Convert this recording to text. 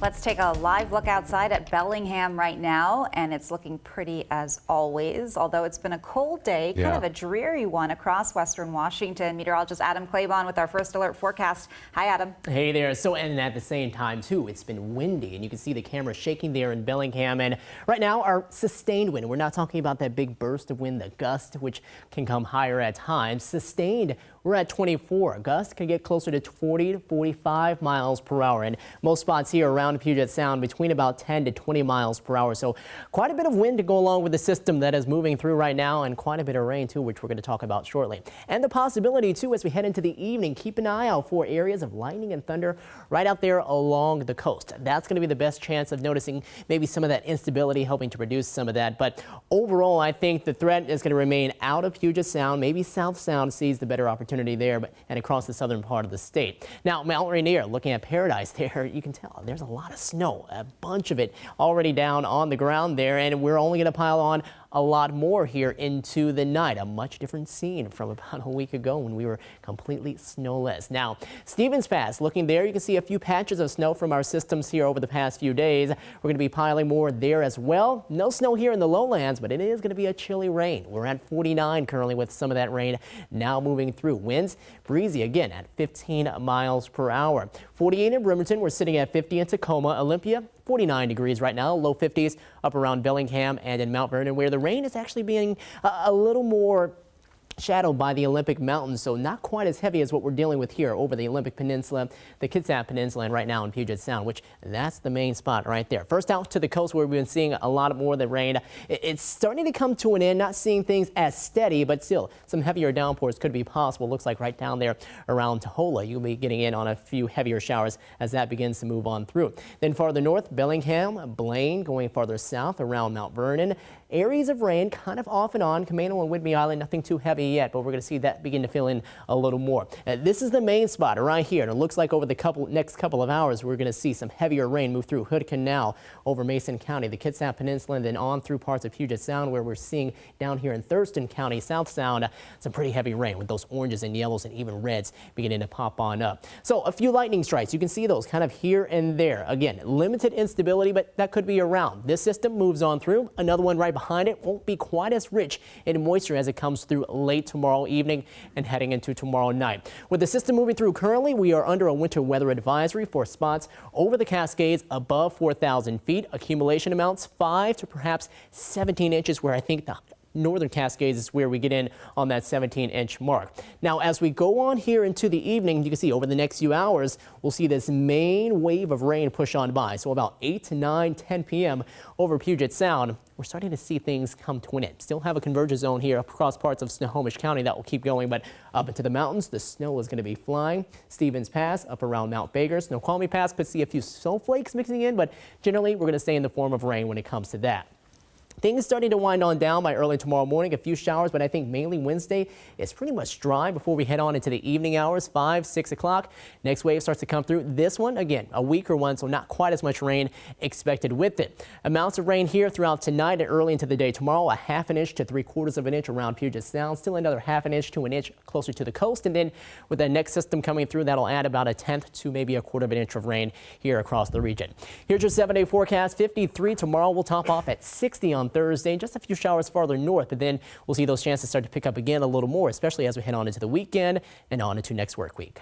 Let's take a live look outside at Bellingham right now, and it's looking pretty as always, although it's been a cold day, kind of a dreary one across western Washington. Meteorologist Adam Claiborne with our first alert forecast. Hi, Adam. Hey there. And at the same time, too, it's been windy, and you can see the camera shaking there in Bellingham. And right now, our sustained wind, we're not talking about that big burst of wind, the gust, which can come higher at times. Sustained, we're at 24. Gusts can get closer to 40 to 45 miles per hour. And most spots here around Puget Sound between about 10 to 20 miles per hour. So quite a bit of wind to go along with the system that is moving through right now, and quite a bit of rain, too, which we're going to talk about shortly. And the possibility, too, as we head into the evening, keep an eye out for areas of lightning and thunder right out there along the coast. That's going to be the best chance of noticing maybe some of that instability, helping to reduce some of that. But overall, I think the threat is going to remain out of Puget Sound. Maybe South Sound sees the better opportunity there, and across the southern part of the state. Now, Mount Rainier, looking at Paradise there, you can tell there's a lot of snow, a bunch of it already down on the ground there, and we're only going to pile on a lot more here into the night. A much different scene from about a week ago when we were completely snowless. Now, Stevens Pass, looking there, you can see a few patches of snow from our systems here over the past few days. We're going to be piling more there as well. No snow here in the lowlands, but it is going to be a chilly rain. We're at 49 currently with some of that rain now moving through. Winds breezy again at 15 miles per hour. 48 in Bremerton. We're sitting at 50 in Tacoma. Olympia, 49 degrees right now, low 50s up around Bellingham and in Mount Vernon, where the rain is actually being a little more shadowed by the Olympic Mountains, so not quite as heavy as what we're dealing with here over the Olympic Peninsula, the Kitsap Peninsula, and right now in Puget Sound, which that's the main spot right there. First out to the coast, where we've been seeing a lot more of the rain. It's starting to come to an end, not seeing things as steady, but still some heavier downpours could be possible. Looks like right down there around Tahola, you'll be getting in on a few heavier showers as that begins to move on through. Then farther north, Bellingham, Blaine, going farther south around Mount Vernon. Areas of rain kind of off and on. Camano and Whidbey Island, nothing too heavy yet, but we're going to see that begin to fill in a little more. This is the main spot right here, and it looks like over the next couple of hours we're going to see some heavier rain move through Hood Canal over Mason County, the Kitsap Peninsula, and then on through parts of Puget Sound, where we're seeing down here in Thurston County, South Sound, some pretty heavy rain with those oranges and yellows and even reds beginning to pop on up. So a few lightning strikes, you can see those kind of here and there. Again, limited instability, but that could be around. This system moves on through. Another one right behind it won't be quite as rich in moisture as it comes through late tomorrow evening and heading into tomorrow night. With the system moving through currently, we are under a winter weather advisory for spots over the Cascades above 4,000 feet. Accumulation amounts 5 to perhaps 17 inches, where I think the northern Cascades is where we get in on that 17-inch mark. Now, as we go on here into the evening, you can see over the next few hours, we'll see this main wave of rain push on by. So about 8 to 9, 10 p.m. over Puget Sound, we're starting to see things come to an end. Still have a convergence zone here across parts of Snohomish County that will keep going, but up into the mountains, the snow is going to be flying. Stevens Pass up around Mount Baker. Snoqualmie Pass could see a few snowflakes mixing in, but generally we're going to stay in the form of rain when it comes to that. Things starting to wind on down by early tomorrow morning. A few showers, but I think mainly Wednesday is pretty much dry before we head on into the evening hours, 5, 6 o'clock. Next wave starts to come through. This one, again, a weaker one, so not quite as much rain expected with it. Amounts of rain here throughout tonight and early into the day tomorrow, a ½ inch to 3/4 of an inch around Puget Sound. Still another ½ inch to an inch closer to the coast. And then with the next system coming through, that'll add about a 1/10 to maybe a 1/4 inch of rain here across the region. Here's your 7-day forecast. 53 tomorrow. We'll top off at 60 on Thursday. Just a few showers farther north, but then we'll see those chances start to pick up again a little more, especially as we head on into the weekend and on into next work week.